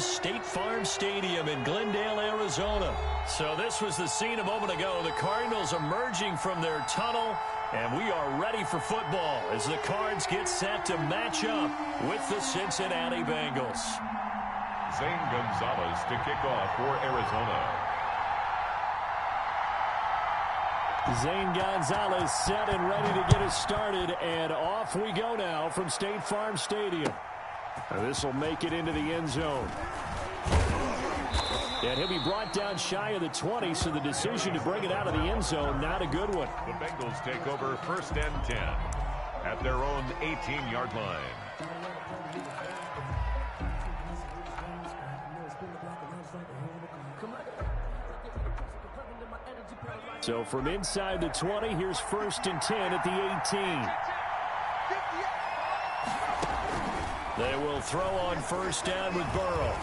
from State Farm Stadium in Glendale, Arizona. So this was the scene a moment ago. The Cardinals emerging from their tunnel, and we are ready for football as the Cards get set to match up with the Cincinnati Bengals. Zane Gonzalez to kick off for Arizona. Zane Gonzalez set and ready to get us started, and off we go now from State Farm Stadium. This will make it into the end zone. And he'll be brought down shy of the 20, so the decision to bring it out of the end zone, not a good one. The Bengals take over 1st and 10 at their own 18-yard line. So from inside the 20, here's 1st and 10 at the 18. They will throw on 1st down with Burrow.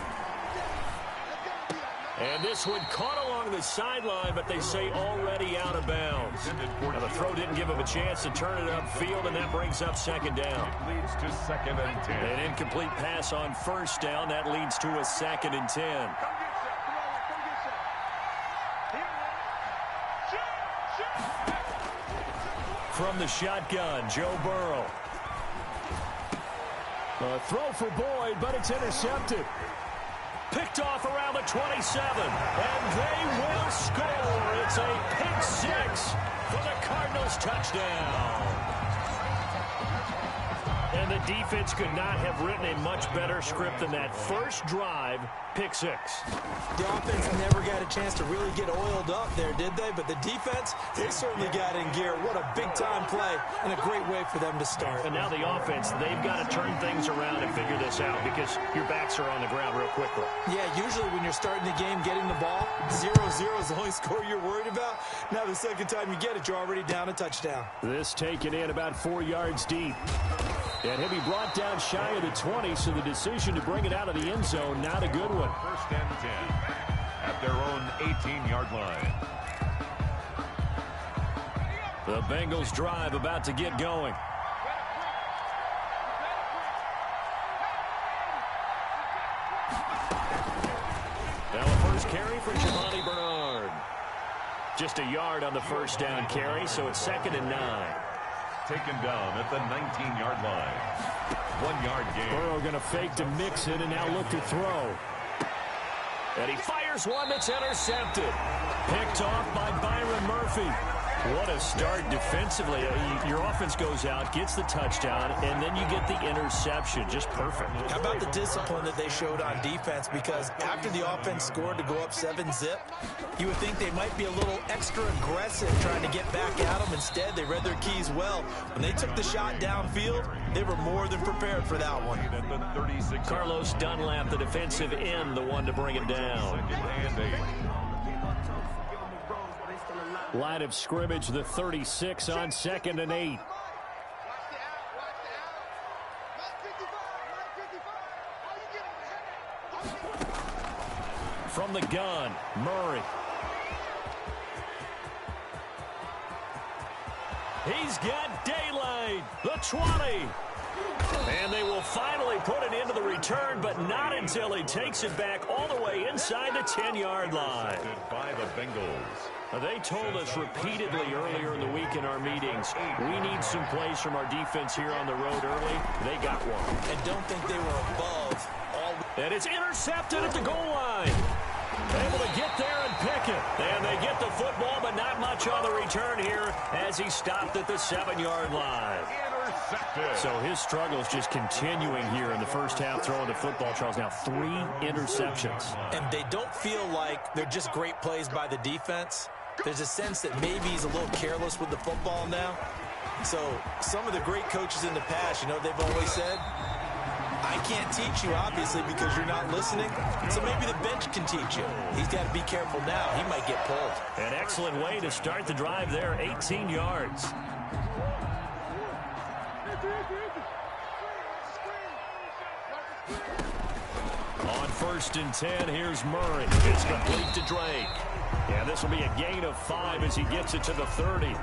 And this one caught along the sideline, but they say already out of bounds. Now the throw didn't give him a chance to turn it upfield, and that brings up 2nd down. It leads to 2nd and 10. An incomplete pass on 1st down. That leads to a 2nd and 10. From the shotgun, Joe Burrow. A throw for Boyd, but it's intercepted. Picked off around the 27, and they will score. It's a pick 6 for the Cardinals touchdown. And the defense could not have written a much better script than that. First drive, pick 6. The offense never got a chance to really get oiled up there, did they? But the defense, they certainly got in gear. What a big-time play and a great way for them to start. And now the offense, they've got to turn things around and figure this out because your backs are on the ground real quickly. Yeah, usually when you're starting the game, getting the ball, 0-0 is the only score you're worried about. Now the second time you get it, you're already down a touchdown. This taken in about 4 yards deep. And he'll be brought down shy of the 20, so the decision to bring it out of the end zone, not a good one. 1st and 10 at their own 18-yard line. The Bengals drive about to get going. Now a first carry for Giovanni Bernard. Just a yard on the 1st down carry, so it's 2nd and 9. Taken down at the 19-yard line. 1-yard gain. Burrow going to fake to Mixon and now look to throw. And he fires one that's intercepted. Picked off by Byron Murphy. What a start defensively. Your offense goes out, gets the touchdown, and then you get the interception. Just perfect. How about the discipline that they showed on defense? Because after the offense scored to go up 7-zip, you would think they might be a little extra aggressive trying to get back at them. Instead, they read their keys well. When they took the shot downfield, they were more than prepared for that one. Carlos Dunlap, the defensive end, the one to bring it down. 2nd and 8. Line of scrimmage, the 36 on 2nd and 8. From the gun, Murray. He's got daylight. The 20. And they will finally put it into the return, but not until he takes it back all the way inside the 10-yard line. By the Bengals. They told us repeatedly earlier in the week in our meetings, we need some plays from our defense here on the road early. They got one. I don't think they were above all. And it's intercepted at the goal line. Able to get there and pick it. And they get the football, but not much on the return here as he stopped at the 7-yard line. So his struggles just continuing here in the first half throwing the football, Charles. Now 3 interceptions. And they don't feel like they're just great plays by the defense. There's a sense that maybe he's a little careless with the football now. So some of the great coaches in the past, you know, they've always said, I can't teach you, obviously, because you're not listening. So maybe the bench can teach you. He's got to be careful now. He might get pulled. An excellent way to start the drive there, 18 yards. On 1st and 10, here's Murray. It's complete to Drake. Yeah, this will be a gain of 5 as he gets it to the 30.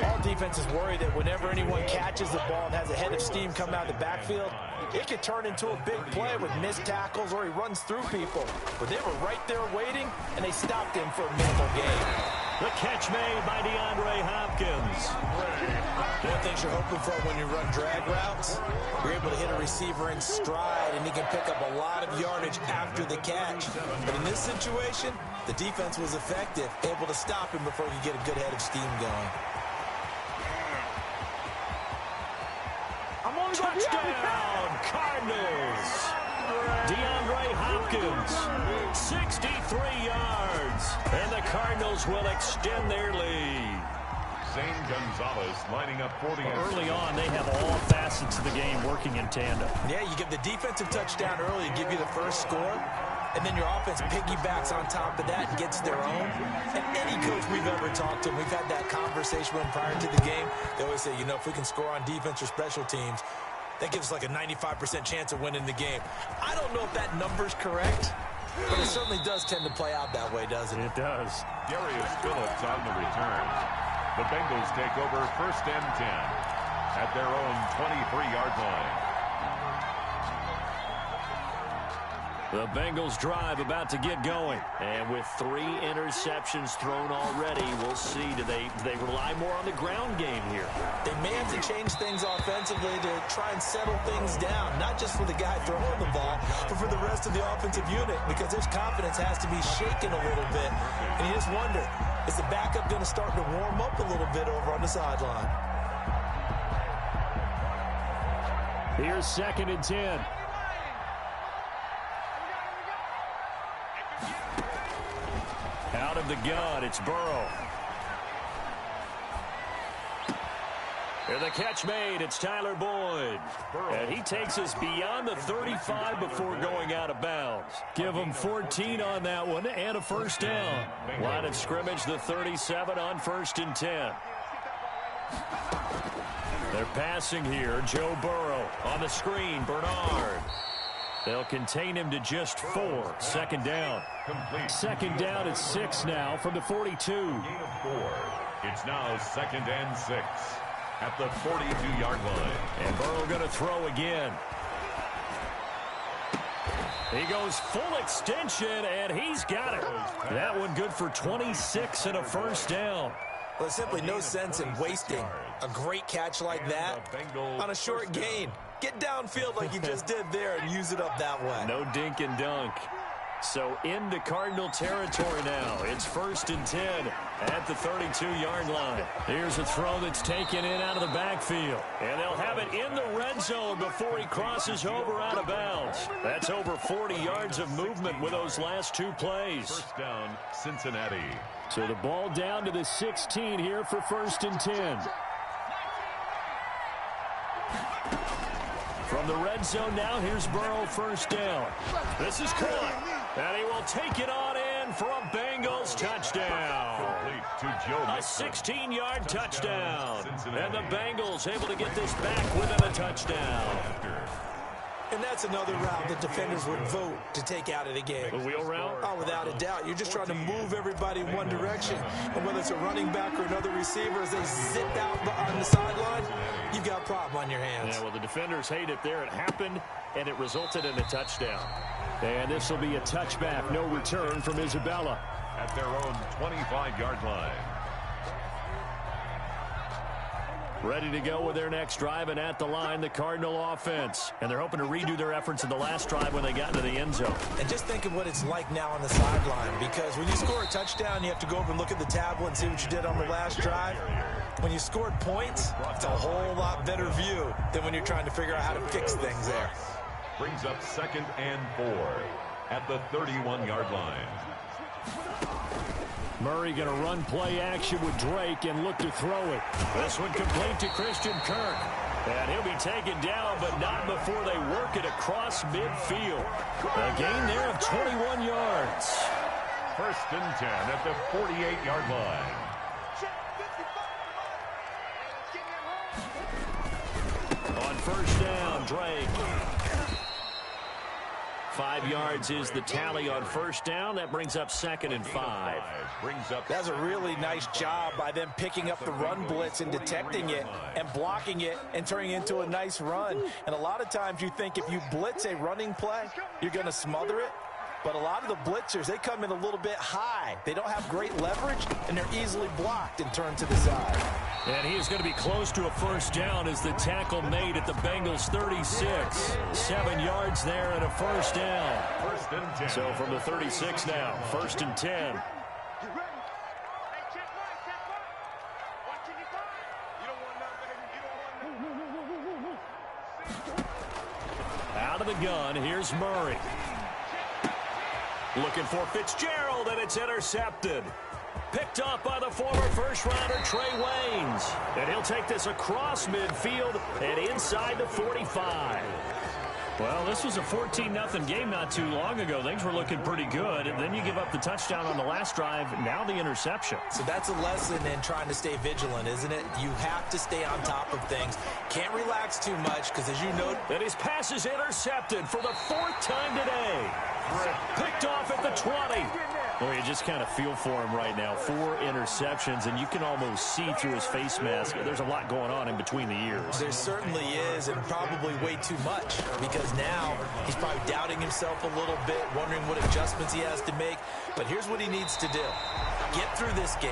All defenses worry that whenever anyone catches the ball and has a head of steam coming out of the backfield, it could turn into a big play with missed tackles or he runs through people. But they were right there waiting, and they stopped him for a minimal gain. The catch made by DeAndre Hopkins. One thing you're hoping for when you run drag routes, you're able to hit a receiver in stride, and he can pick up a lot of yardage after the catch. But in this situation, the defense was effective, able to stop him before he could get a good head of steam going. Touchdown, Cardinals. DeAndre Hopkins, 63 yards, and the Cardinals will extend their lead. Zane Gonzalez lining up for the Early on, they have all facets of the game working in tandem. Yeah, you give the defensive touchdown early, give you the first score, and then your offense piggybacks on top of that and gets their own. And any coach we've ever talked to, we've had that conversation with them prior to the game. They always say, you know, if we can score on defense or special teams, that gives us like a 95% chance of winning the game. I don't know if that number's correct, but it certainly does tend to play out that way, doesn't it? It does. Darius Phillips on the return. The Bengals take over 1st and 10 at their own 23-yard line. The Bengals drive about to get going. And with 3 interceptions thrown already, we'll see. Do they rely more on the ground game here? They may have to change things offensively to try and settle things down, not just for the guy throwing the ball, but for the rest of the offensive unit, because his confidence has to be shaken a little bit. And you just wonder, is the backup going to start to warm up a little bit over on the sideline? Here's 2nd and 10. Out of the gun, it's Burrow. And the catch made, it's Tyler Boyd. And he takes us beyond the 35 before going out of bounds. Give him 14 on that one and a first down. Line of scrimmage, the 37 on 1st and 10. They're passing here, Joe Burrow. On the screen, Bernard. They'll contain him to just 4. 2nd down. 2nd down at 6 now from the 42. Gain of 4. It's now 2nd and 6 at the 42-yard line. And Burrow going to throw again. He goes full extension, and he's got it. That one good for 26 and a first down. Well, there's simply no sense in wasting a great catch like that on a short gain. Get downfield like you just did there and use it up that way. No dink and dunk. So into Cardinal territory now. It's 1st and 10 at the 32-yard line. Here's a throw that's taken in out of the backfield. And they'll have it in the red zone before he crosses over out of bounds. That's over 40 yards of movement with those last 2 plays. First down, Cincinnati. So the ball down to the 16 here for 1st and 10. From the red zone now, here's Burrow, first down. This is caught. And he will take it on in for a Bengals touchdown. A 16-yard touchdown. And the Bengals able to get this back within a touchdown. And that's another route that defenders would vote to take out of the game. The wheel route? Oh, without a doubt. You're just trying to move everybody in one direction. And whether it's a running back or another receiver, as they zip out on the sideline, you've got a problem on your hands. Yeah, well, the defenders hate it there. It happened, and it resulted in a touchdown. And this will be a touchback, no return from Isabella. At their own 25-yard line. Ready to go with their next drive, and at the line, the Cardinal offense. And they're hoping to redo their efforts in the last drive when they got into the end zone. And just think of what it's like now on the sideline, because when you score a touchdown, you have to go over and look at the tablet and see what you did on the last drive. When you scored points, it's a whole lot better view than when you're trying to figure out how to fix things there. Brings up 2nd and 4 at the 31-yard line. Murray going to run play action with Drake and look to throw it. This one complete to Christian Kirk. And he'll be taken down, but not before they work it across midfield. A gain there of 21 yards. 1st and 10 at the 48-yard line. On 1st down, Drake. 5 yards is the tally on first down. That brings up 2nd and 5. That's a really nice job by them picking up the run blitz and detecting it and blocking it and turning it into a nice run. And a lot of times you think if you blitz a running play, you're going to smother it. But a lot of the blitzers, they come in a little bit high. They don't have great leverage, and they're easily blocked and turned to the side. And he is going to be close to a first down as the tackle made at the Bengals 36. 7 yards there and a first down. First and 10. So from the 36 now, 1st and 10. Out of the gun, here's Murray. Looking for Fitzgerald, and it's intercepted. Picked up by the former first-rounder Trey Waynes. And he'll take this across midfield and inside the 45. Well, this was a 14-0 game not too long ago. Things were looking pretty good, and then you give up the touchdown on the last drive, now the interception. So that's a lesson in trying to stay vigilant, isn't it? You have to stay on top of things. Can't relax too much because, as you know, and his pass is intercepted for the 4th time today. Picked off at the 20. Well, you just kind of feel for him right now. 4 interceptions, and you can almost see through his face mask. There's a lot going on in between the ears. There certainly is, and probably way too much, because now he's probably doubting himself a little bit, wondering what adjustments he has to make. But here's what he needs to do. Get through this game.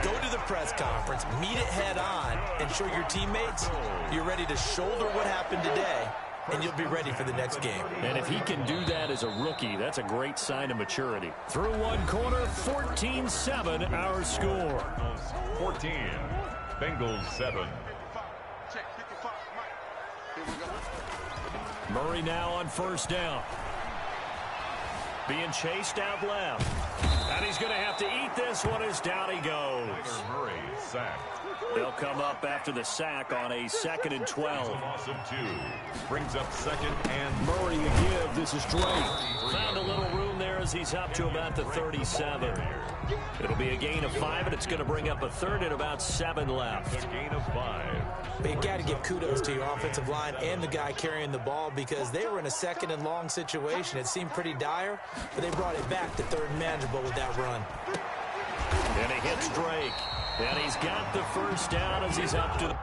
Go to the press conference, meet it head on, and show your teammates you're ready to shoulder what happened today, and you'll be ready for the next game. And if he can do that as a rookie, that's a great sign of maturity. Through one corner, 14-7 our score. 14, Bengals 7. Murray now on first down. Being chased out left. And he's going to have to eat this one as down he goes. Murray sacked. They'll come up after the sack on a 2nd and 12. Awesome 2. Brings up 2nd and Murray to give. This is Drake. Found a little room there as he's up to about the 37. It'll be a gain of 5, and it's going to bring up a 3rd and about 7 left. A gain of 5. But you got to give kudos to your offensive line and the guy carrying the ball because they were in a 2nd and long situation. It seemed pretty dire, but they brought it back to 3rd and manageable with that run. And he hits Drake. And he's got the first down as he's up to the...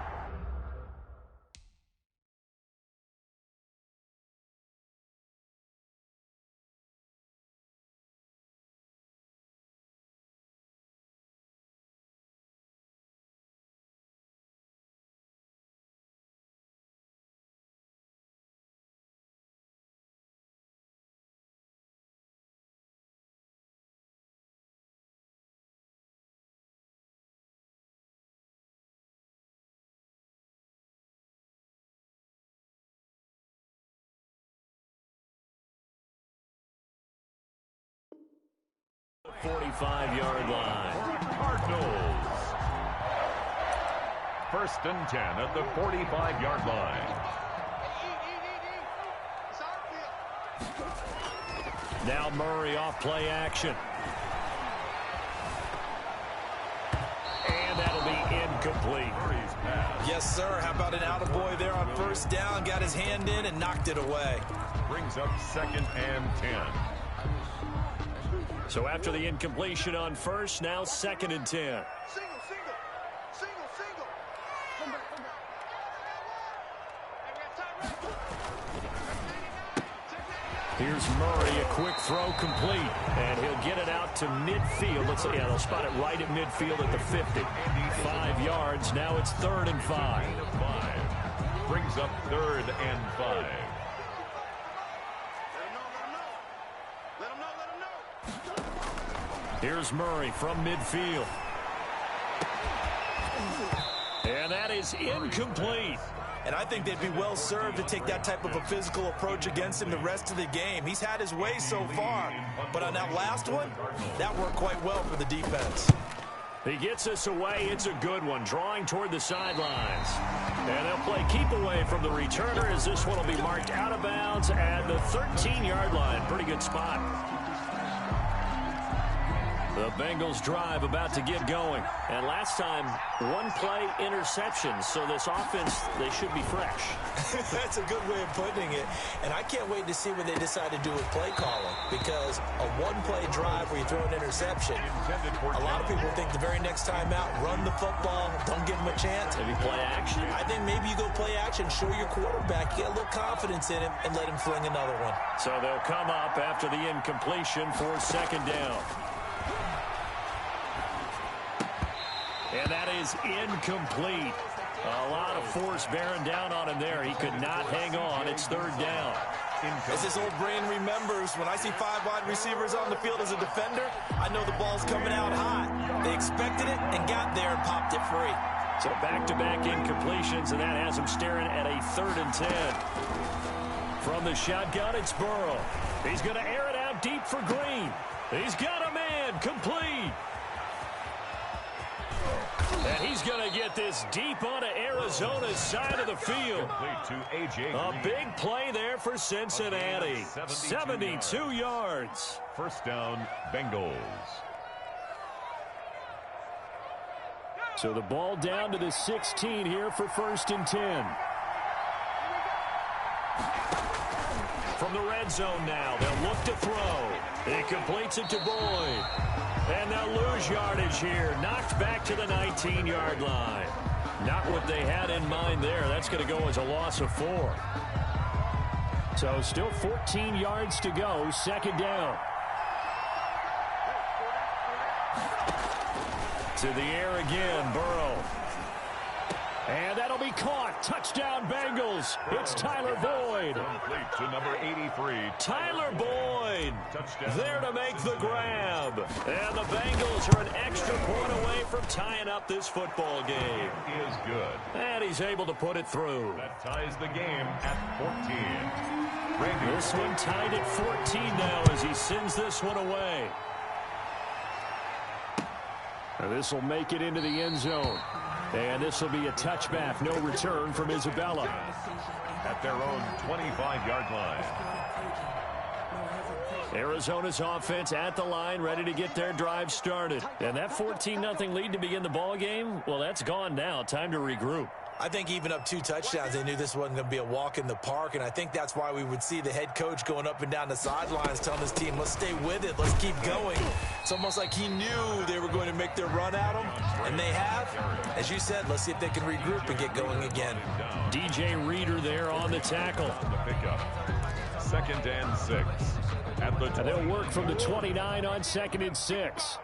.45-yard line. Cardinals. 1st and 10 at the 45-yard line. Now Murray off play action. And that'll be incomplete. Yes, sir. How about an attaboy there on first down? Got his hand in and knocked it away. Brings up 2nd and 10. So after the incompletion on first, now 2nd and 10. Here's Murray, a quick throw complete, and he'll get it out to midfield. Let's see, yeah, they'll spot it right at midfield at the 50. 5 yards, now it's 3rd and 5. Brings up 3rd and 5. Here's Murray from midfield. And that is incomplete. And I think they'd be well served to take that type of a physical approach against him the rest of the game. He's had his way so far. But on that last one, that worked quite well for the defense. He gets us away. It's a good one, drawing toward the sidelines. And they'll play keep away from the returner as this one will be marked out of bounds at the 13-yard line. Pretty good spot. The Bengals drive about to get going. And last time, one play interception. So this offense, they should be fresh. That's a good way of putting it. And I can't wait to see what they decide to do with play calling. Because a one-play drive where you throw an interception, a lot of people think the very next time out, run the football, don't give them a chance. Maybe play action. I think maybe you go play action, show your quarterback, get a little confidence in him, and let him fling another one. So they'll come up after the incompletion for second down. And that is incomplete. A lot of force bearing down on him there. He could not hang on. It's third down. As this old brain remembers, when I see 5 wide receivers on the field as a defender, I know the ball's coming out hot. They expected it and got there and popped it free. So back-to-back incompletions, and that has him staring at a 3rd and 10. From the shotgun, it's Burrow. He's going to air it out deep for Green. He's got a man complete. And he's going to get this deep onto Arizona's side of the field. A big play there for Cincinnati. 72 yards. First down, Bengals. So the ball down to the 16 here for 1st and 10. From the red zone now, they'll look to throw. He completes it to Boyd. And they'll lose yardage here. Knocked back to the 19-yard line. Not what they had in mind there. That's going to go as a loss of 4. So still 14 yards to go. Second down. To the air again, Burrow. And that'll be caught. Touchdown, Bengals. It's Tyler Boyd. Complete to number 83. Tyler Boyd there to make the grab. And the Bengals are an extra point away from tying up this football game. Is good. And he's able to put it through. That ties the game at 14. This one tied at 14 now as he sends this one away. And this will make it into the end zone. And this will be a touchback. No return from Isabella. At their own 25-yard line. Arizona's offense at the line, ready to get their drive started. And that 14-0 lead to begin the ball game, well, that's gone now. Time to regroup. I think even up 2 touchdowns, they knew this wasn't going to be a walk in the park, and I think that's why we would see the head coach going up and down the sidelines telling his team, let's stay with it, let's keep going. It's almost like he knew they were going to make their run at him, and they have. As you said, let's see if they can regroup and get going again. DJ Reader there on the tackle. The pickup. 2nd and 6. At the 20. And they'll work from the 29 on 2nd and 6.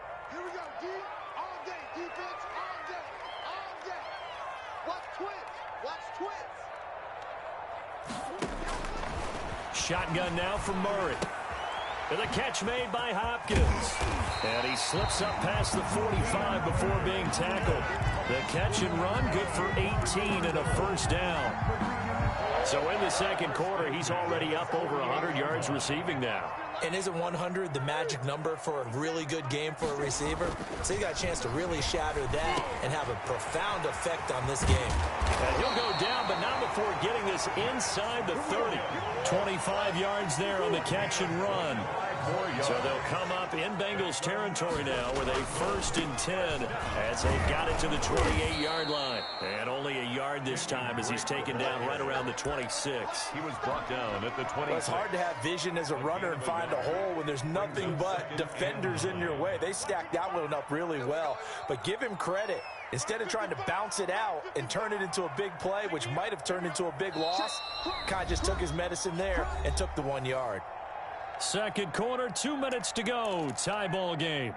Shotgun now from Murray. And the catch made by Hopkins. And he slips up past the 45 before being tackled. The catch and run good for 18 and a first down. So in the second quarter, he's already up over 100 yards receiving now. And isn't 100 the magic number for a really good game for a receiver? So he got a chance to really shatter that and have a profound effect on this game. And he'll go down, but not before getting this inside the 30. 25 yards there on the catch and run. So they'll come up in Bengals territory now with a 1st and 10 as they've got it to the 28-yard line. And only a yard this time as he's taken down right around the 26. He was brought down at the 26. Well, it's hard to have vision as a runner and find a hole when there's nothing but defenders in your way. They stacked that one up really well. But give him credit. Instead of trying to bounce it out and turn it into a big play, which might have turned into a big loss, kind of just took his medicine there and took the 1 yard. Second quarter, 2 minutes to go. Tie ball game.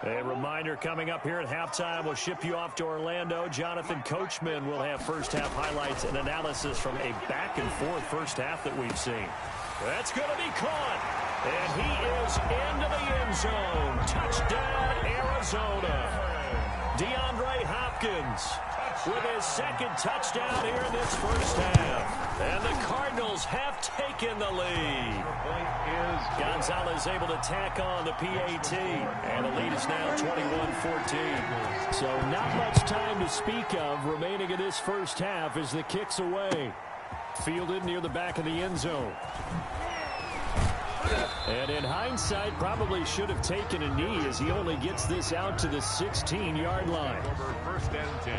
A reminder coming up here at halftime. We'll ship you off to Orlando. Jonathan Coachman will have first half highlights and analysis from a back and forth first half that we've seen. That's going to be caught. And he is into the end zone. Touchdown, Arizona. DeAndre Hopkins with his second touchdown here in this first half. And the Cardinals have taken the lead. Gonzalez able to tack on the PAT. And the lead is now 21-14. So not much time to speak of remaining in this first half as the kick's away. Fielded near the back of the end zone. And in hindsight, probably should have taken a knee as he only gets this out to the 16-yard line. Over first and 10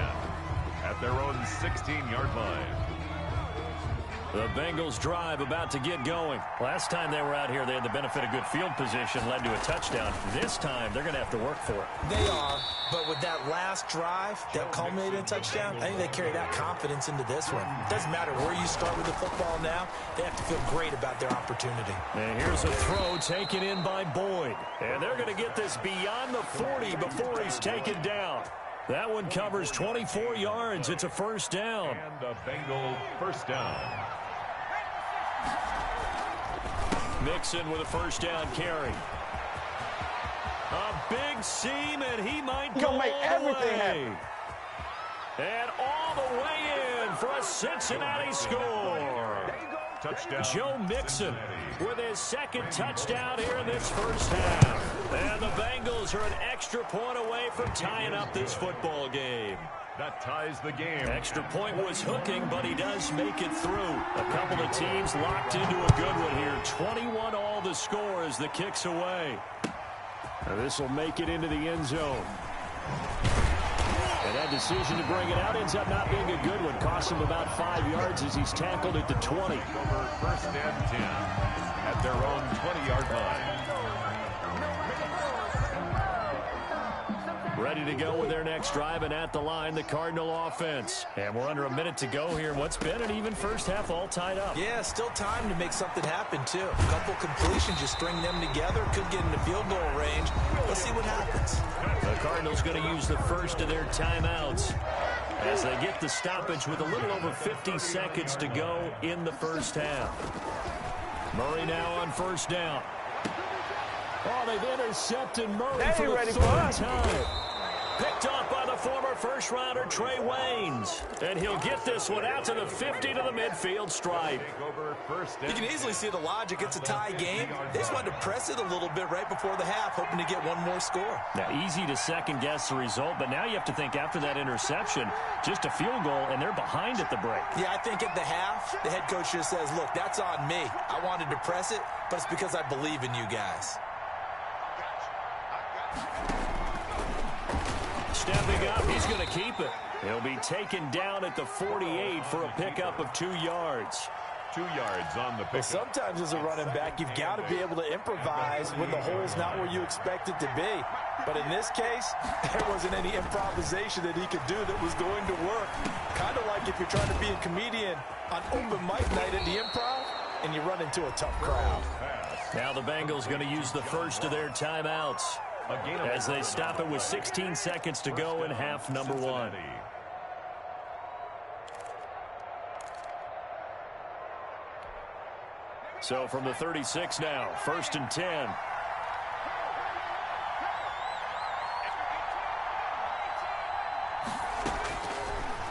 at their own 16-yard line. The Bengals drive about to get going. Last time they were out here, they had the benefit of good field position, led to a touchdown. This time, they're going to have to work for it. They are, but with that last drive that culminated in a touchdown, I think they carry that confidence into this one. It doesn't matter where you start with the football now. They have to feel great about their opportunity. And here's a throw taken in by Boyd. And they're going to get this beyond the 40 before he's taken down. That one covers 24 yards. It's a first down. And a Bengal first down. Mixon with a first down carry. A big seam, and he might go all the way. And all the way in for a Cincinnati score. Touchdown. Joe Mixon with his second touchdown here in this first half. And the Bengals are an extra point away from tying up this football game. That ties the game. Extra point was hooking, but he does make it through. A couple of teams locked into a good one here. 21 all the score as the kick's away. Now this will make it into the end zone. And that decision to bring it out ends up not being a good one. Costs him about 5 yards as he's tackled at the 20. Over first and 10 at their own 20-yard line. Ready to go with their next drive, and at the line, the Cardinal offense. And we're under a minute to go here in what's been an even first half, all tied up. Yeah, still time to make something happen, too. A couple completions, just string them together. Could get into field goal range. Let's see what happens. The Cardinals going to use the first of their timeouts as they get the stoppage with a little over 50 seconds to go in the first half. Murray now on first down. Oh, they've intercepted Murray for the third time. Picked off by the former first-rounder Trey Waynes. And he'll get this one out to the 50 to the midfield stripe. You can easily see the logic. It's a tie game. They just wanted to press it a little bit right before the half, hoping to get one more score. Now, easy to second-guess the result, but now you have to think after that interception, just a field goal, and they're behind at the break. Yeah, I think at the half, the head coach just says, look, that's on me. I wanted to press it, but it's because I believe in you guys. Stepping up, he's going to keep it. He'll be taken down at the 48 for a pickup of 2 yards. 2 yards on the pickup. Well, sometimes as a running back, you've got to be able to improvise when the hole's not where you expect it to be. But in this case, there wasn't any improvisation that he could do that was going to work. Kind of like if you're trying to be a comedian on open mic night at the Improv and you run into a tough crowd. Now the Bengals going to use the first of their timeouts as they stop it with 16 seconds to go in half number one. So from the 36 now, first and 10.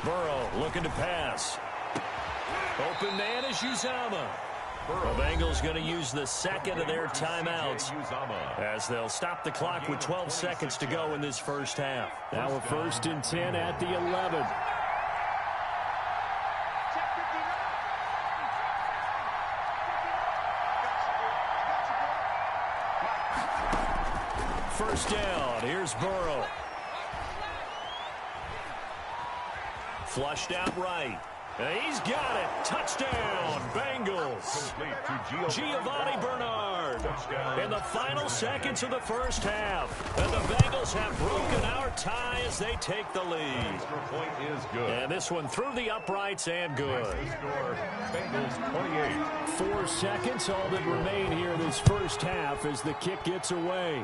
Burrow looking to pass. Open man is Uzomah. The Bengals going to use the second of their timeouts as they'll stop the clock with 12 seconds to go in this first half. Now a first and 10 at the 11. First down, here's Burrow. Flushed out right. He's got it. Touchdown, Bengals. Giovanni Bernard in the final seconds of the first half. And the Bengals have broken our tie as they take the lead. Point is good. And this one through the uprights and good. Bengals 28. 4 seconds, all that remain here this first half as the kick gets away.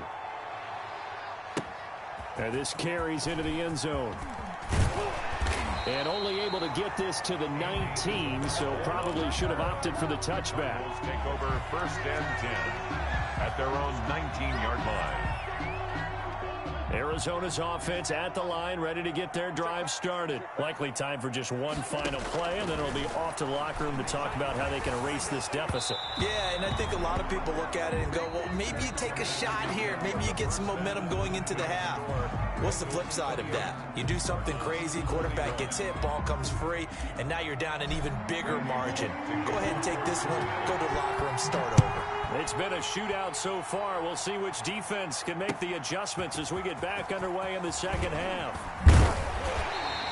And this carries into the end zone. And only able to get this to the 19, so probably should have opted for the touchback. Take over first and 10 at their own 19-yard line. Arizona's offense at the line, ready to get their drive started. Likely time for just one final play, and then it'll be off to the locker room to talk about how they can erase this deficit. Yeah, and I think a lot of people look at it and go, well, maybe you take a shot here. Maybe you get some momentum going into the half. What's the flip side of that? You do something crazy, quarterback gets hit, ball comes free, and now you're down an even bigger margin. Go ahead and take this this one, go to the locker room, start over. It's been a shootout so far. We'll see which defense can make the adjustments as we get back underway in the second half.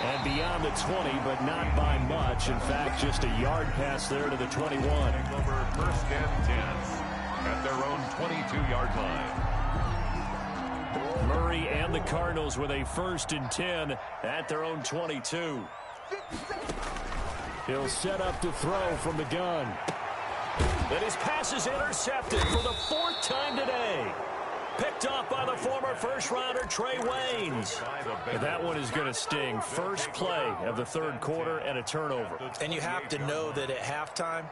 And beyond the 20, but not by much. In fact, just a yard pass there to the 21. Over first and 10 at their own 22-yard line. Murray and the Cardinals with a 1st and 10 at their own 22. He'll set up to throw from the gun. And his pass is intercepted for the 4th time today. Picked off by the former first-rounder Trey Waynes. And that one is going to sting. First play of the 3rd quarter and a turnover. And you have to know that at halftime,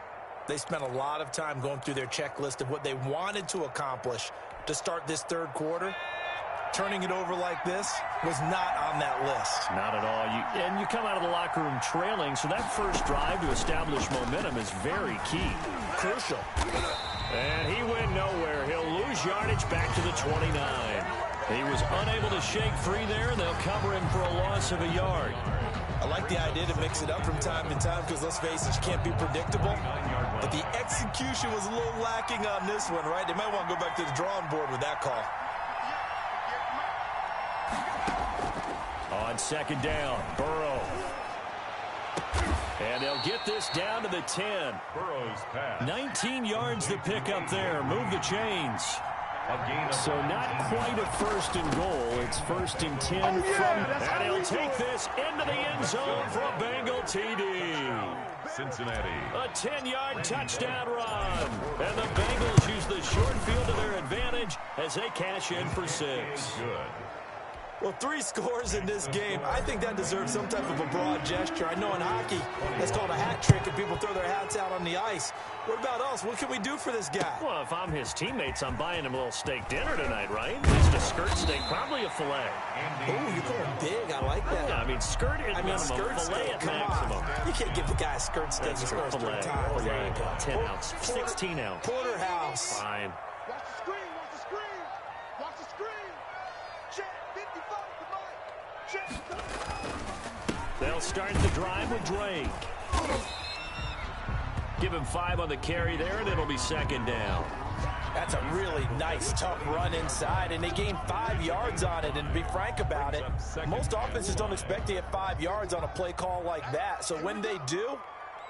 they spent a lot of time going through their checklist of what they wanted to accomplish to start this 3rd quarter. Turning it over like this was not on that list. Not at all. And you come out of the locker room trailing, so that first drive to establish momentum is very key. Crucial. And he went nowhere. He'll lose yardage back to the 29. He was unable to shake free there, and they'll cover him for a loss of a yard. I like the idea to mix it up from time to time because, let's face it, you can't be predictable. But the execution was a little lacking on this one, right? They might want to go back to the drawing board with that call. On 2nd down, Burrow. And they'll get this down to the 10. Burrow's pass. 19 yards to pick up there. Move the chains. So not quite a 1st and goal. It's 1st and 10 from... And he'll take this into the end zone for a Bengal TD. Cincinnati. A 10-yard touchdown run. And the Bengals use the short field to their advantage as they cash in for 6. Good. Well, 3 scores in this game. I think that deserves some type of a broad gesture. I know in hockey, that's called a hat trick, and people throw their hats out on the ice. What about us? What can we do for this guy? Well, if I'm his teammates, I'm buying him a little steak dinner tonight, right? At least a skirt steak, probably a filet. Oh, you're going big. I like that. Yeah, I mean, skirt at minimum, skirt filet steak, at come maximum. on. You can't give the guy a skirt steak. That's He scores filet, 3 times. There you go. 10 ounce, 16 ounce. Porterhouse. Fine. Watch the screen, watch the screen, watch the screen. Check, 55 to Mike. Check. They'll start the drive with Drake. Give him 5 on the carry there, and it'll be 2nd down. That's a really nice, tough run inside, and they gained 5 yards on it. And to be frank about it, most offenses don't expect to get 5 yards on a play call like that. So when they do,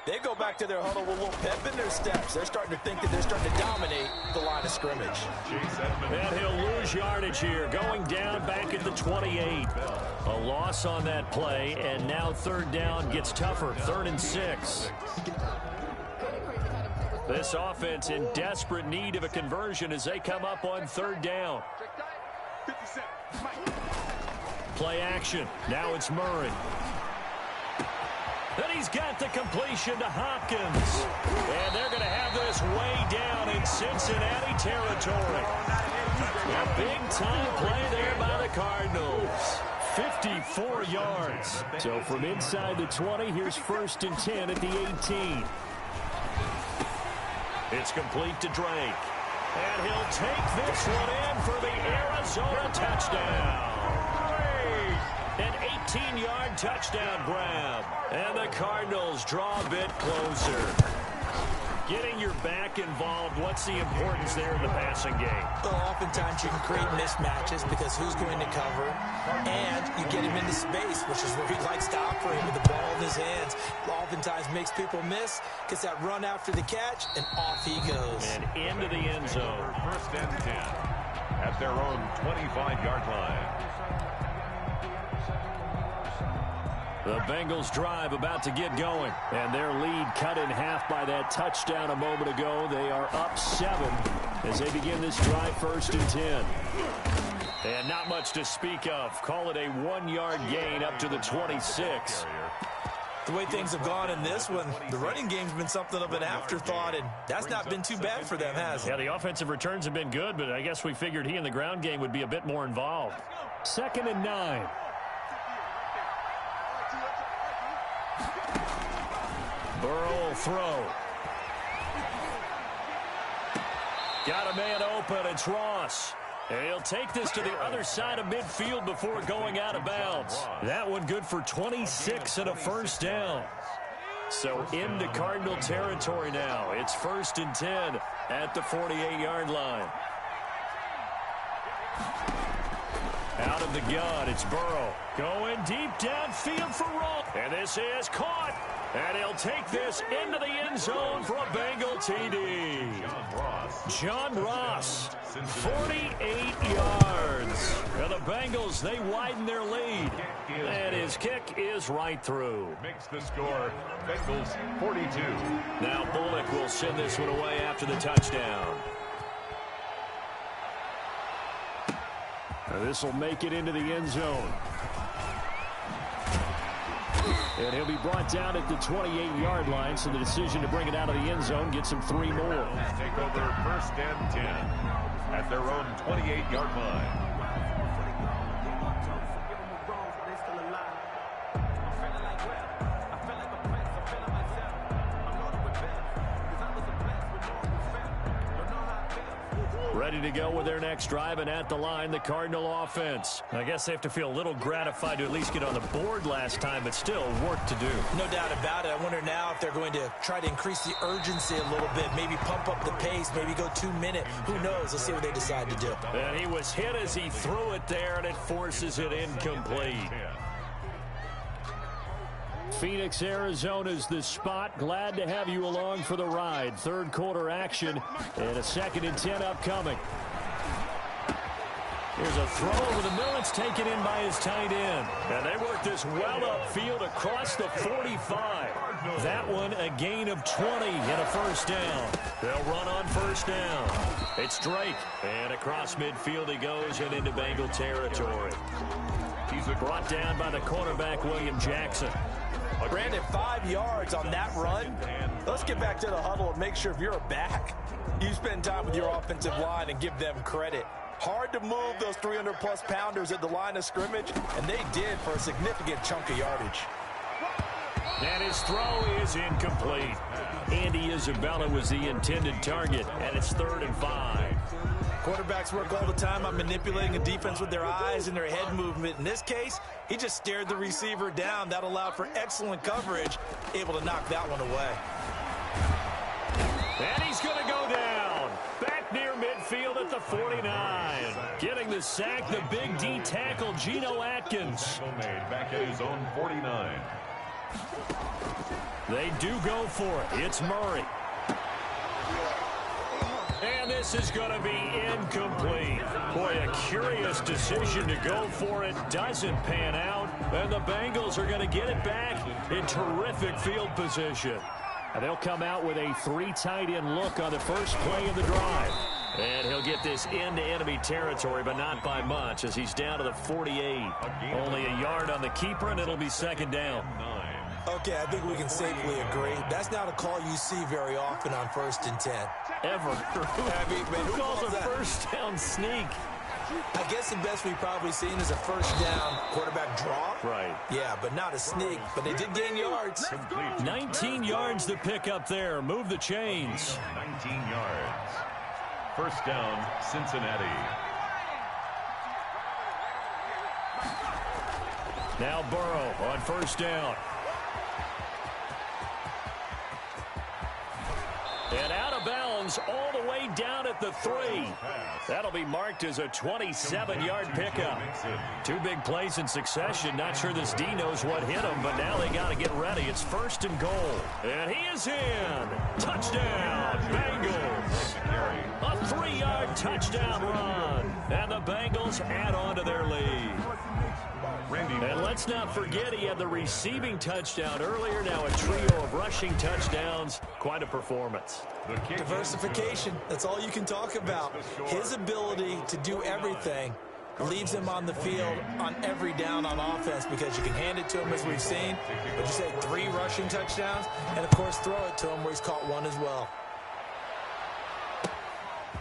they go back to their huddle with a little pep in their steps. They're starting to think that they're starting to dominate the line of scrimmage. And he'll lose yardage here, going down back at the 28. A loss on that play, and now 3rd down gets tougher, 3rd and 6. This offense in desperate need of a conversion as they come up on 3rd down. Play action. Now it's Murray. Then he's got the completion to Hopkins. And they're going to have this way down in Cincinnati territory. A big-time play there by the Cardinals. 54 yards. So from inside the 20, here's 1st and 10 at the 18. It's complete to Drake. And he'll take this one in for the Arizona touchdown. An 18-yard touchdown grab. And the Cardinals draw a bit closer. Getting your back involved, what's the importance there in the passing game? Well, oftentimes you can create mismatches because who's going to cover, and you get him into space, which is where he likes to operate with the ball in his hands. Oftentimes makes people miss, gets that run after the catch, and off he goes. And into the end zone. 1st and 10 at their own 25-yard line. The Bengals drive about to get going, and their lead cut in half by that touchdown a moment ago. They are up 7 as they begin this drive, 1st and 10. And not much to speak of. Call it a 1-yard gain up to the 26. The way things have gone in this one, the running game's been something of an afterthought, and that's not been too bad for them, has it? Yeah, the offensive returns have been good, but I guess we figured he in the ground game would be a bit more involved. 2nd and 9. Burrow will throw. Got a man open. It's Ross. And he'll take this to the other side of midfield before going out of bounds. That one good for 26 and a 1st down. So into Cardinal territory now. It's 1st and 10 at the 48-yard line. Out of the gun, it's Burrow. Going deep downfield for Roll. And this is caught. And he'll take this into the end zone for a Bengal TD. John Ross, 48 yards. And the Bengals, they widen their lead. And his kick is right through. Makes the score Bengals 42. Now Bullock will send this one away after the touchdown. This will make it into the end zone. And he'll be brought down at the 28-yard line, so the decision to bring it out of the end zone gets him 3 more. Take over 1st and 10 at their own 28-yard line. Ready to go with their next drive, and at the line, the Cardinal offense. I guess they have to feel a little gratified to at least get on the board last time, but still work to do. No doubt about it. I wonder now if they're going to try to increase the urgency a little bit, maybe pump up the pace, maybe go 2-minute. Who knows? Let's see what they decide to do. And he was hit as he threw it there, and it forces it incomplete. Phoenix, Arizona's the spot. Glad to have you along for the ride. Third quarter action and a 2nd and 10 upcoming. Here's a throw over the middle. It's taken in by his tight end. And they work this well upfield across the 45. That one a gain of 20 and a 1st down. They'll run on 1st down. It's Drake. And across midfield he goes and into Bengal territory. He's brought down by the cornerback, William Jackson. Brandon, 5 yards on that run. Let's get back to the huddle and make sure if you're a back, you spend time with your offensive line and give them credit. Hard to move those 300-plus pounders at the line of scrimmage, and they did for a significant chunk of yardage. And his throw is incomplete. Andy Isabella was the intended target, and it's 3rd and 5. Quarterbacks work all the time on manipulating a defense with their eyes and their head movement. In this case, he just stared the receiver down. That allowed for excellent coverage, able to knock that one away. And he's going to go down. Back near midfield at the 49. Getting the sack, the big D tackle, Geno Atkins. Made back at his own 49. They do go for it. It's Murray. And this is going to be incomplete. Boy, a curious decision to go for it. Doesn't pan out. And the Bengals are going to get it back in terrific field position. And they'll come out with a 3 tight end look on the first play of the drive. And he'll get this into enemy territory, but not by much, as he's down to the 48. Only a yard on the keeper, and it'll be 2nd down. Okay, I think we can safely agree. That's not a call you see very often on 1st and 10. Ever. I mean, man, who calls a first down sneak? I guess the best we've probably seen is a 1st down quarterback draw. Right. Yeah, but not a sneak. But they did gain yards. 19 yards to pick up there. Move the chains. 19 yards. 1st down, Cincinnati. Now Burrow on 1st down. And out of bounds all the way down at the 3. That'll be marked as a 27-yard pickup. 2 big plays in succession. Not sure this D knows what hit him, but now they got to get ready. It's 1st and goal. And he is in. Touchdown, Bengals. A 3-yard touchdown run. And the Bengals add on to their lead. And let's not forget he had the receiving touchdown earlier. Now a trio of rushing touchdowns. Quite a performance. Diversification. That's all you can talk about. His ability to do everything leaves him on the field on every down on offense, because you can hand it to him, as we've seen. But you say 3 rushing touchdowns, and, of course, throw it to him where he's caught 1 as well.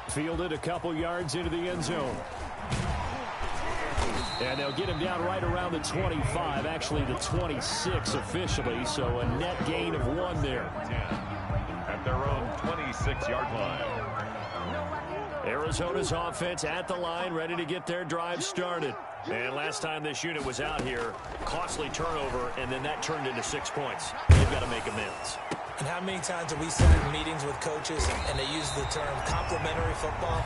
Fielded a couple yards into the end zone. And they'll get him down right around the 25, actually the 26 officially, so a net gain of 1 there. At their own 26-yard line. Arizona's offense at the line, ready to get their drive started. And last time this unit was out here, costly turnover, and then that turned into 6 points. They've got to make amends. And how many times have we sat in meetings with coaches and they use the term complementary football?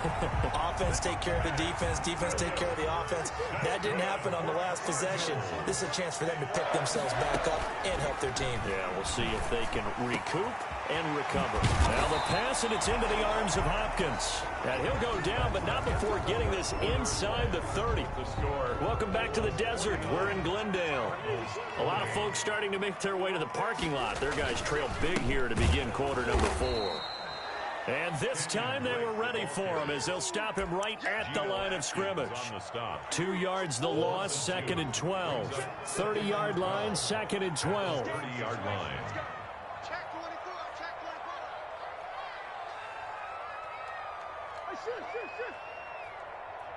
Offense take care of the defense, defense take care of the offense. That didn't happen on the last possession. This is a chance for them to pick themselves back up and help their team. Yeah, we'll see if they can recoup and recover. Now the pass, and it's into the arms of Hopkins. And he'll go down, but not before getting this inside the 30. The score. Welcome back to the desert. We're in Glendale. A lot of folks starting to make their way to the parking lot. Their guys trail big here to begin quarter number 4. And this time they were ready for him as they'll stop him right at the line of scrimmage. 2 yards the loss, 2nd and 12. 30-yard line, 2nd and 12. 30-yard line. Check 24, check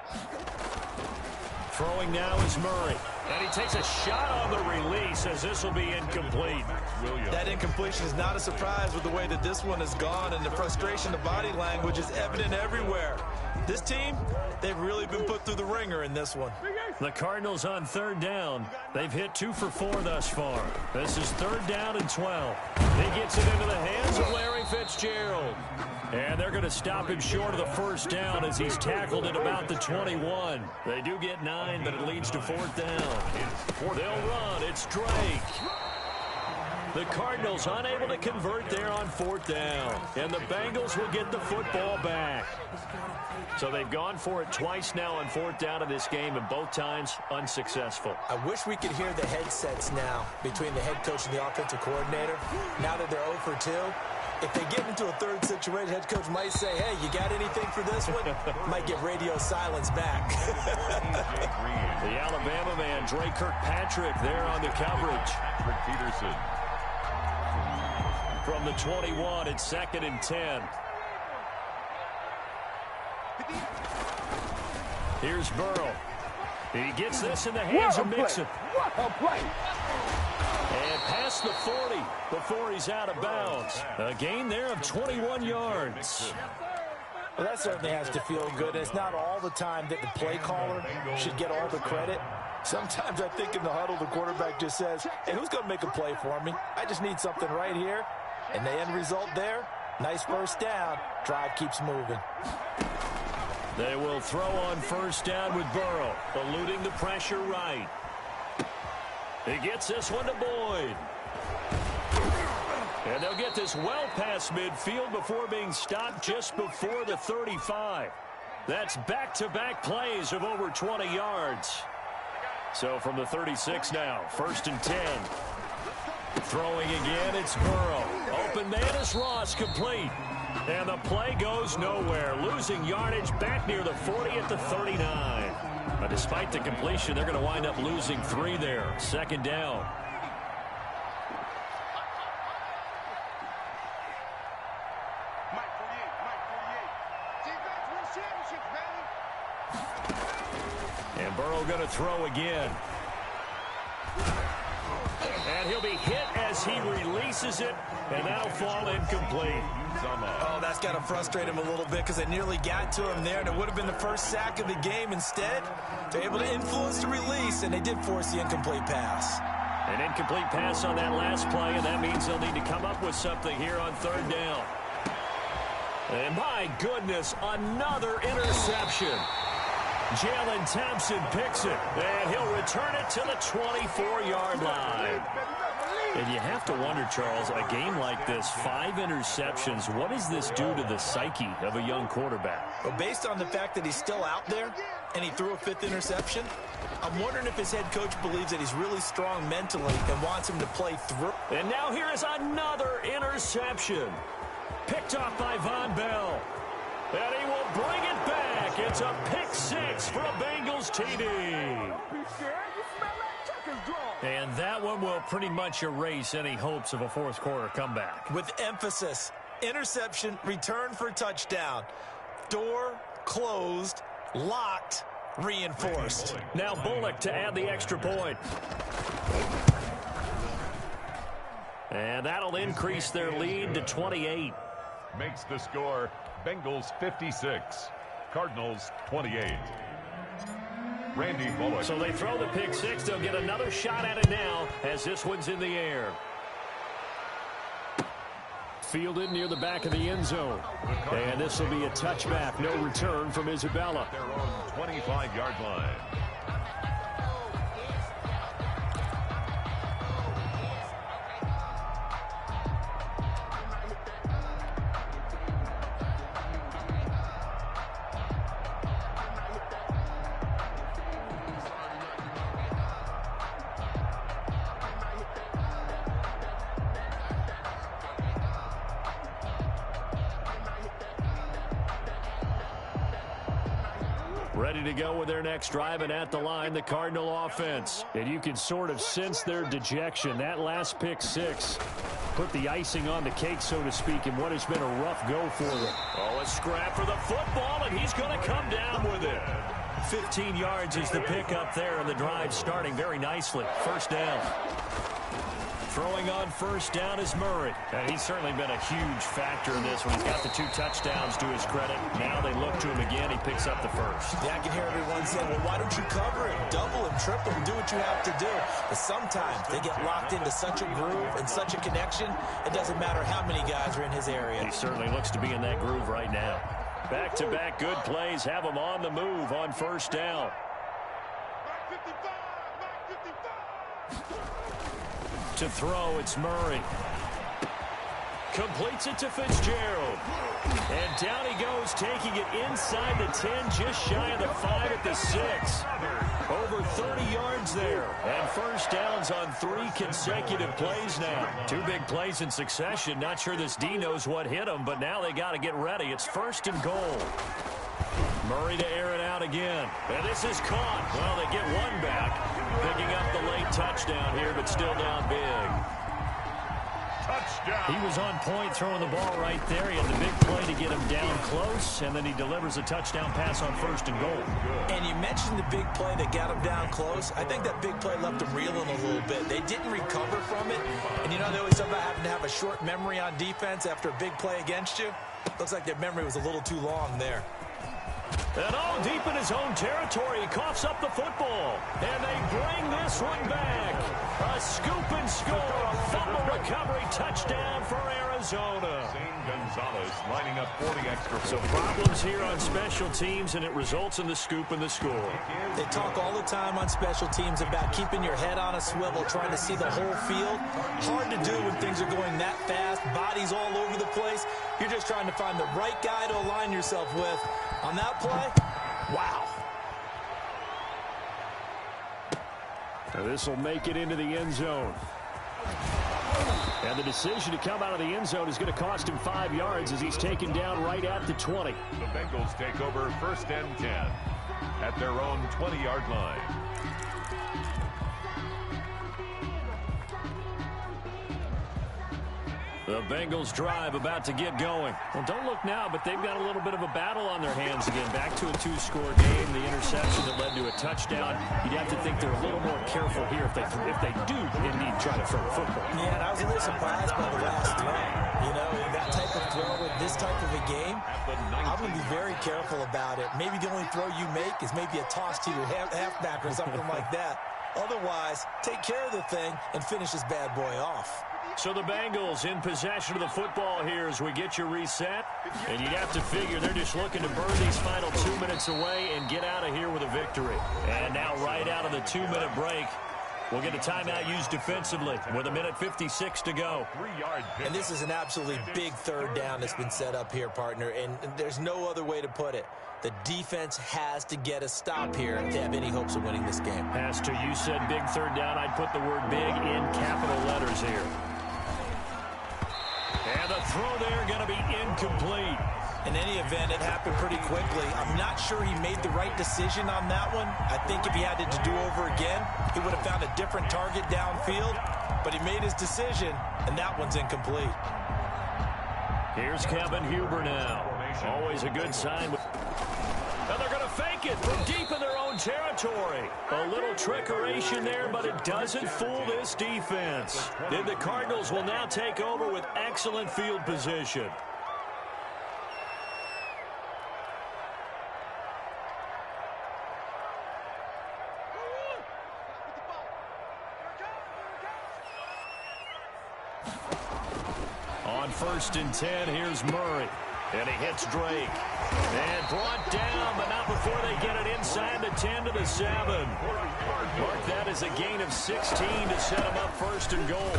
24. Throwing now is Murray. And he takes a shot on the release as this will be incomplete. That incompletion is not a surprise with the way that this one has gone, and the frustration, the body language is evident everywhere. This team, they've really been put through the ringer in this one. The Cardinals on 3rd down. They've hit 2 for 4 thus far. This is 3rd down and 12. He gets it into the hands of Larry Fitzgerald. And they're going to stop him short of the 1st down as he's tackled at about the 21. They do get 9, but it leads to 4th down. They'll run. It's Drake. The Cardinals unable to convert there on 4th down. And the Bengals will get the football back. So they've gone for it twice now on 4th down in this game, and both times unsuccessful. I wish we could hear the headsets now between the head coach and the offensive coordinator. Now that they're 0 for 2, if they get into a 3rd situation, head coach might say, hey, you got anything for this one? Might get radio silence back. The Alabama man, Drake Kirkpatrick, there on the coverage. Patrick Peterson. From the 21, it's 2nd and 10. Here's Burrow. He gets this in the hands of Mixon. What a play! And past the 40 before he's out of bounds. A gain there of 21 yards. Well, that certainly has to feel good. It's not all the time that the play caller should get all the credit. Sometimes I think in the huddle, the quarterback just says, hey, who's going to make a play for me? I just need something right here. And the end result there, nice 1st down. Drive keeps moving. They will throw on 1st down with Burrow, eluding the pressure right. He gets this one to Boyd. And they'll get this well past midfield before being stopped just before the 35. That's back-to-back plays of over 20 yards. So from the 36 now, 1st and 10. Throwing again, it's Burrow. Open man is Ross, complete. And the play goes nowhere. Losing yardage back near the 40 at the 39. But despite the completion, they're going to wind up losing 3 there. 2nd down. Mike 48, Mike 48. Defense wins championships, baby. And Burrow going to throw again. And he'll be hit as he releases it, and that'll fall incomplete. Oh, that's got to frustrate him a little bit because they nearly got to him there, and it would have been the 1st sack of the game. Instead, they're able to influence the release, and they did force the incomplete pass. An incomplete pass on that last play, and that means they'll need to come up with something here on 3rd down. And my goodness, another interception. Jalen Thompson picks it, and he'll return it to the 24-yard line. And you have to wonder, Charles, a game like this, 5 interceptions, what does this do to the psyche of a young quarterback? Well, based on the fact that he's still out there and he threw a 5th interception, I'm wondering if his head coach believes that he's really strong mentally and wants him to play through. And now here is another interception. Picked off by Von Bell. And he will bring it back. It's a pick 6 for a Bengals TD. Don't be scared. You smell that checkers draw. And that one will pretty much erase any hopes of a 4th quarter comeback. With emphasis, interception, return for touchdown. Door closed, locked, reinforced. Now Bullock to add the extra point. And that'll increase their lead to 28. Makes the score Bengals 56, Cardinals 28. Randy Bullock. So they throw the pick six. They'll get another shot at it now as this one's in the air. Fielded near the back of the end zone. And this will be a touchback. No return from Isabella. Their own 25-yard line. Ready to go with their next drive, and at the line, the Cardinal offense. And you can sort of sense their dejection. That last pick six put the icing on the cake, so to speak, in what has been a rough go for them. Oh, a scrap for the football, and he's going to come down with it. 15 yards is the pickup there, and the drive starting very nicely. First down. Throwing on first down is Murray. And he's certainly been a huge factor in this one. He's got the 2 touchdowns to his credit. Now they look to him again. He picks up the first. Yeah, I can hear everyone saying, well, why don't you cover him? Double him, triple him, do what you have to do. But sometimes they get locked into such a groove and such a connection, it doesn't matter how many guys are in his area. He certainly looks to be in that groove right now. Back-to-back good plays have him on the move on first down. Back 55, back 55. To throw, it's Murray. Completes it to Fitzgerald. And down he goes, taking it inside the 10, just shy of the 5 at the 6. Over 30 yards there. And first downs on 3 consecutive plays now. 2 big plays in succession. Not sure this D knows what hit him, but now they got to get ready. It's first and goal. Murray to air it out again. And this is caught. Well, they get one back. Picking up the late touchdown here, but still down big. Touchdown. He was on point throwing the ball right there. He had the big play to get him down close, and then he delivers a touchdown pass on first and goal. And you mentioned the big play that got him down close. I think that big play left him reeling a little bit. They didn't recover from it. And you know, they always talk about having to have a short memory on defense after a big play against you. Looks like their memory was a little too long there. And all deep in his own territory, he coughs up the football. And they bring this one back. A scoop and score, a fumble recovery touchdown for Arizona. Zane Gonzalez lining up 40 extra points. So problems here on special teams, and it results in the scoop and the score. They talk all the time on special teams about keeping your head on a swivel, trying to see the whole field. Hard to do when things are going that fast, bodies all over the place. You're just trying to find the right guy to align yourself with. On that play, wow. Now this will make it into the end zone. And the decision to come out of the end zone is going to cost him 5 yards as he's taken down right at the 20. The Bengals take over first and 10 at their own 20-yard line. The Bengals drive about to get going. Well, don't look now, but they've got a little bit of a battle on their hands again. Back to a 2-score game. The interception that led to a touchdown. You'd have to think they're a little more careful here if they do indeed try to throw the football. Yeah, and I was a little surprised by the last throw. You know, that type of throw with this type of a game, I'm going to be very careful about it. Maybe the only throw you make is maybe a toss to your halfback or something like that. Otherwise, take care of the thing and finish this bad boy off. So the Bengals in possession of the football here as we get you reset. And you'd have to figure they're just looking to burn these final 2 minutes away and get out of here with a victory. And now right out of the 2-minute break, we'll get a timeout used defensively with 1:56 to go. 3-yard pick. And this is an absolutely big third down that's been set up here, partner. And there's no other way to put it. The defense has to get a stop here if they have any hopes of winning this game. Pastor, you said big third down. I'd put the word big in capital letters here. And the throw there going to be incomplete. In any event, it happened pretty quickly. I'm not sure he made the right decision on that one. I think if he had it to do over again, he would have found a different target downfield. But he made his decision, and that one's incomplete. Here's Kevin Huber now. Always a good sign. And they're going to fake it from deep in their own territory. A little trickeration there, but it doesn't fool this defense. Then the Cardinals will now take over with excellent field position. first and 10. Here's Murray. And he hits Drake. And brought down, but not before they get it inside the 10 to the 7. Mark that as a gain of 16 to set him up first and goal.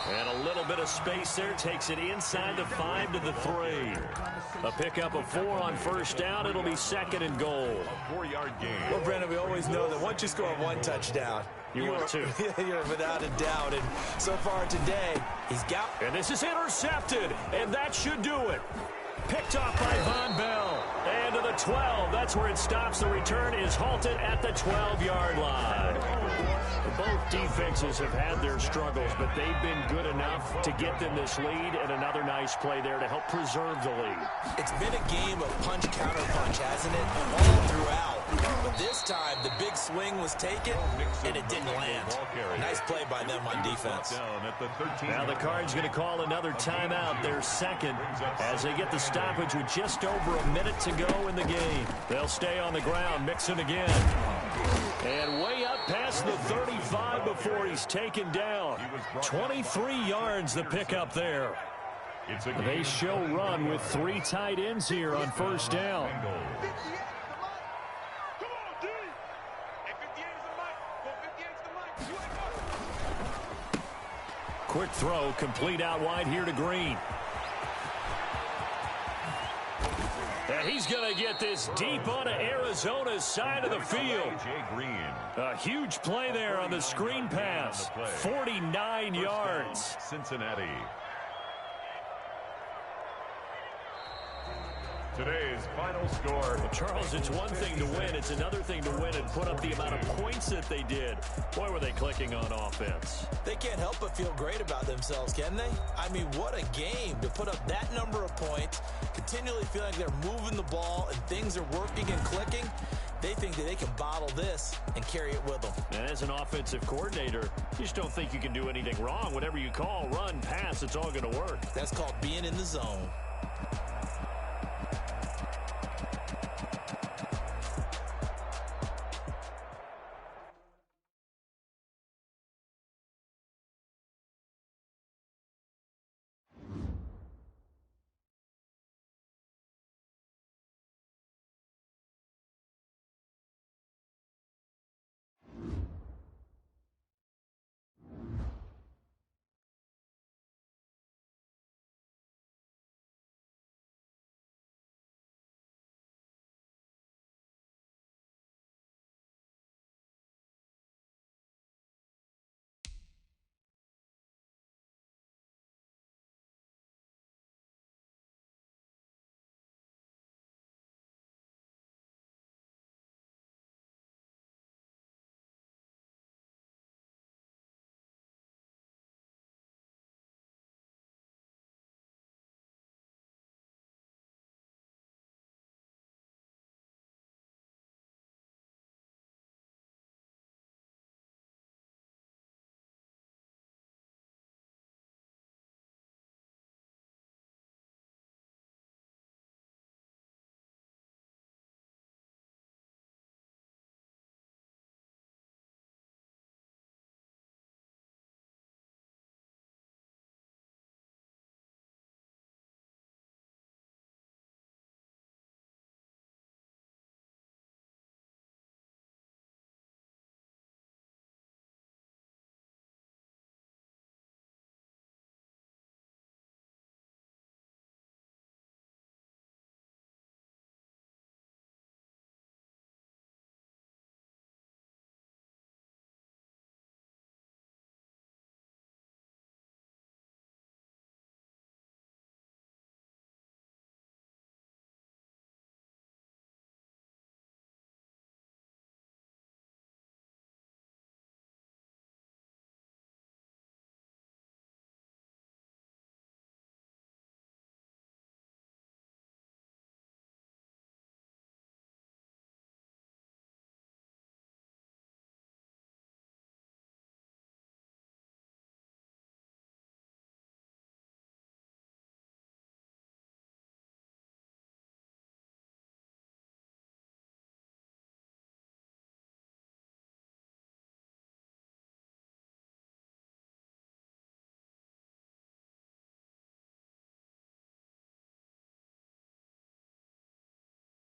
And a little bit of space there. Takes it inside the 5 to the 3. A pickup of 4 on first down. It'll be second and goal. A 4-yard gain. Well, Brandon, we always know that once you score one touchdown, You will too. You're without a doubt. And so far today, he's got... And this is intercepted, and that should do it. Picked off by Von Bell. And to the 12. That's where it stops. The return is halted at the 12-yard line. Both defenses have had their struggles, but they've been good enough to get them this lead, and another nice play there to help preserve the lead. It's been a game of punch-counter-punch, hasn't it? All throughout. But this time, the big swing was taken, and it didn't land. Nice play by them on defense. Now the Cards going to call another timeout, their second, as they get the stoppage with just over a minute to go in the game. They'll stay on the ground, mixing again. And way up past the 35 before he's taken down. 23 yards the pickup there. They show run with 3 tight ends here on first down. Quick throw, complete out wide here to Green. And he's going to get this deep onto Arizona's side of the field. A huge play there on the screen pass. 49 yards. Cincinnati. Today's final score. Well, Charles, it's one thing to win. It's another thing to win and put up the amount of points that they did. Boy, were they clicking on offense. They can't help but feel great about themselves, can they? I mean, what a game to put up that number of points, continually feel like they're moving the ball and things are working and clicking. They think that they can bottle this and carry it with them. And as an offensive coordinator, you just don't think you can do anything wrong. Whatever you call, run, pass, it's all going to work. That's called being in the zone.